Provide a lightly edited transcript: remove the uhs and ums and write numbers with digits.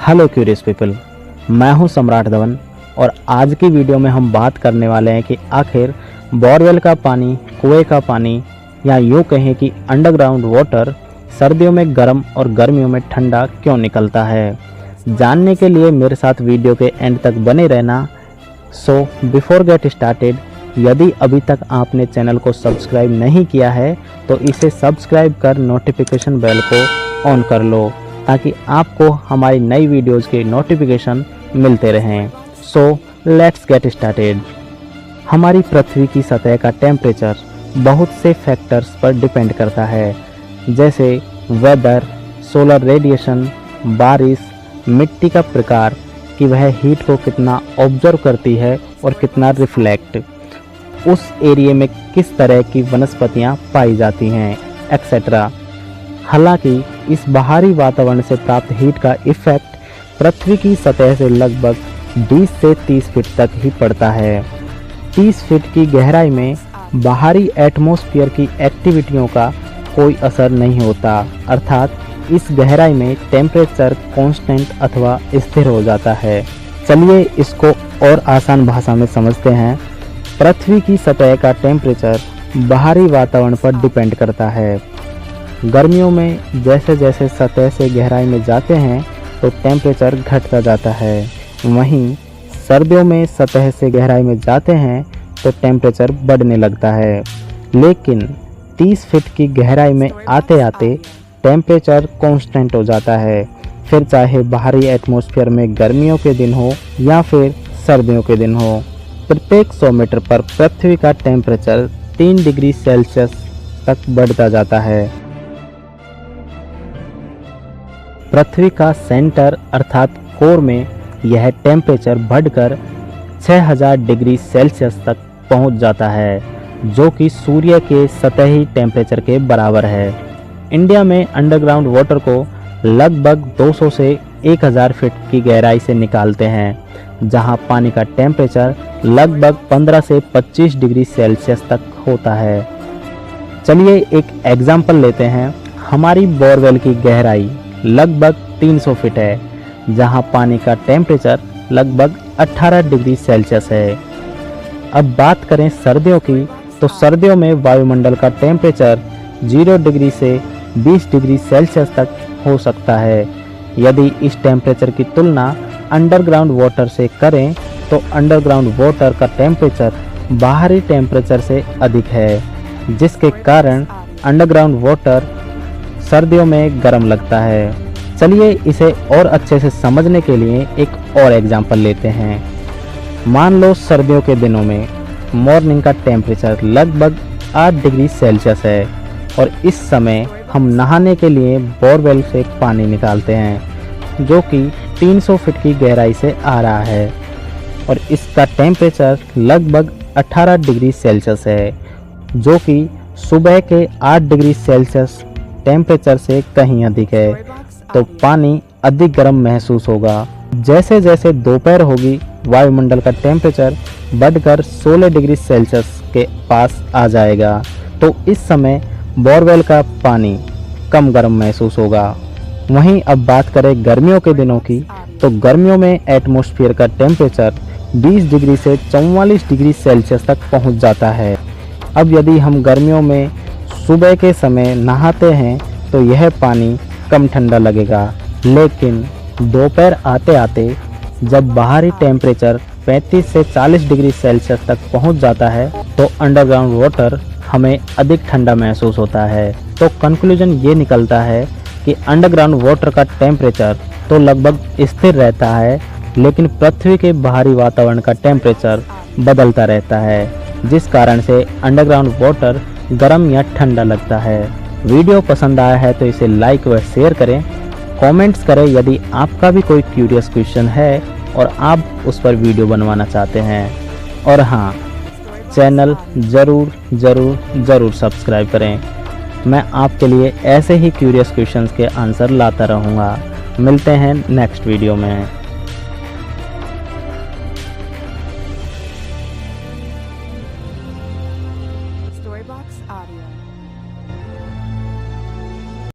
Hello curious people, मैं हूं सम्राट धवन और आज की वीडियो में हम बात करने वाले हैं कि आखिर बोरवेल का पानी, कुएं का पानी या यूँ कहें कि अंडरग्राउंड वाटर सर्दियों में गर्म और गर्मियों में ठंडा क्यों निकलता है। जानने के लिए मेरे साथ वीडियो के एंड तक बने रहना। सो बिफोर गेट स्टार्टेड, यदि अभी तक आपने चैनल को सब्सक्राइब नहीं किया है तो इसे सब्सक्राइब कर नोटिफिकेशन बेल को ऑन कर लो ताकि आपको हमारी नई वीडियोज़ के नोटिफिकेशन मिलते रहें। So let's get started. हमारी पृथ्वी की सतह का टेम्परेचर बहुत से फैक्टर्स पर डिपेंड करता है, जैसे वेदर, सोलर रेडिएशन, बारिश, मिट्टी का प्रकार कि वह हीट को कितना ऑब्जर्व करती है और कितना रिफ्लेक्ट, उस एरिया में किस तरह की वनस्पतियाँ पाई जाती हैं, एक्सेट्रा। हालांकि इस बाहरी वातावरण से प्राप्त हीट का इफेक्ट पृथ्वी की सतह से लगभग 20 से 30 फीट तक ही पड़ता है। 30 फीट की गहराई में बाहरी एटमॉस्फेयर की एक्टिविटियों का कोई असर नहीं होता, अर्थात इस गहराई में टेम्परेचर कांस्टेंट अथवा स्थिर हो जाता है। चलिए इसको और आसान भाषा में समझते हैं। पृथ्वी की सतह का टेम्परेचर बाहरी वातावरण पर डिपेंड करता है। गर्मियों में जैसे जैसे सतह से गहराई में जाते हैं तो टेम्परेचर घटता जाता है, वहीं सर्दियों में सतह से गहराई में जाते हैं तो टेम्परेचर बढ़ने लगता है। लेकिन 30 फीट की गहराई में आते आते टेम्परेचर कांस्टेंट हो जाता है, फिर चाहे बाहरी एटमॉस्फेयर में गर्मियों के दिन हो या फिर सर्दियों के दिन हो। प्रत्येक 100 मीटर पर पृथ्वी का टेम्परेचर 3 डिग्री सेल्सियस तक बढ़ता जाता है। पृथ्वी का सेंटर अर्थात कोर में यह टेम्परेचर बढ़कर 6000 डिग्री सेल्सियस तक पहुंच जाता है, जो कि सूर्य के सतही टेम्परेचर के बराबर है। इंडिया में अंडरग्राउंड वाटर को लगभग 200 से 1000 फीट की गहराई से निकालते हैं, जहां पानी का टेम्परेचर लगभग 15 से 25 डिग्री सेल्सियस तक होता है। चलिए एक एग्जाम्पल लेते हैं। हमारी बोरवेल की गहराई लगभग 300 फीट है, जहां पानी का टेम्परेचर लगभग 18 डिग्री सेल्सियस है। अब बात करें सर्दियों की, तो सर्दियों में वायुमंडल का टेम्परेचर 0 डिग्री से 20 डिग्री सेल्सियस तक हो सकता है। यदि इस टेम्परेचर की तुलना अंडरग्राउंड वाटर से करें तो अंडरग्राउंड वाटर का टेम्परेचर बाहरी टेम्परेचर से अधिक है, जिसके कारण अंडरग्राउंड वाटर सर्दियों में गर्म लगता है। चलिए इसे और अच्छे से समझने के लिए एक और एग्जांपल लेते हैं। मान लो सर्दियों के दिनों में मॉर्निंग का टेम्परेचर लगभग 8 डिग्री सेल्सियस है और इस समय हम नहाने के लिए बोरवेल से पानी निकालते हैं, जो कि 300 फीट की गहराई से आ रहा है और इसका टेम्परेचर लगभग 18 डिग्री सेल्सियस है, जो कि सुबह के 8 डिग्री सेल्सियस टेम्परेचर से कहीं अधिक है, तो पानी अधिक गर्म महसूस होगा। जैसे जैसे दोपहर होगी वायुमंडल का टेम्परेचर बढ़कर 16 डिग्री सेल्सियस के पास आ जाएगा, तो इस समय बोरवेल का पानी कम गर्म महसूस होगा। वहीं अब बात करें गर्मियों के दिनों की, तो गर्मियों में एटमॉस्फेयर का टेम्परेचर 20 डिग्री से 44 डिग्री सेल्सियस तक पहुंच जाता है। अब यदि हम गर्मियों में सुबह के समय नहाते हैं तो यह पानी कम ठंडा लगेगा, लेकिन दोपहर आते आते जब बाहरी टेम्परेचर 35 से 40 डिग्री सेल्सियस तक पहुंच जाता है तो अंडरग्राउंड वाटर हमें अधिक ठंडा महसूस होता है। तो कंक्लूजन ये निकलता है कि अंडरग्राउंड वाटर का टेम्परेचर तो लगभग स्थिर रहता है, लेकिन पृथ्वी के बाहरी वातावरण का टेम्परेचर बदलता रहता है, जिस कारण से अंडरग्राउंड वाटर गर्म या ठंडा लगता है। वीडियो पसंद आया है तो इसे लाइक व शेयर करें, कमेंट्स करें यदि आपका भी कोई क्यूरियस क्वेश्चन है और आप उस पर वीडियो बनवाना चाहते हैं। और हाँ, चैनल ज़रूर सब्सक्राइब करें। मैं आपके लिए ऐसे ही क्यूरियस क्वेश्चंस के आंसर लाता रहूँगा। मिलते हैं नेक्स्ट वीडियो में।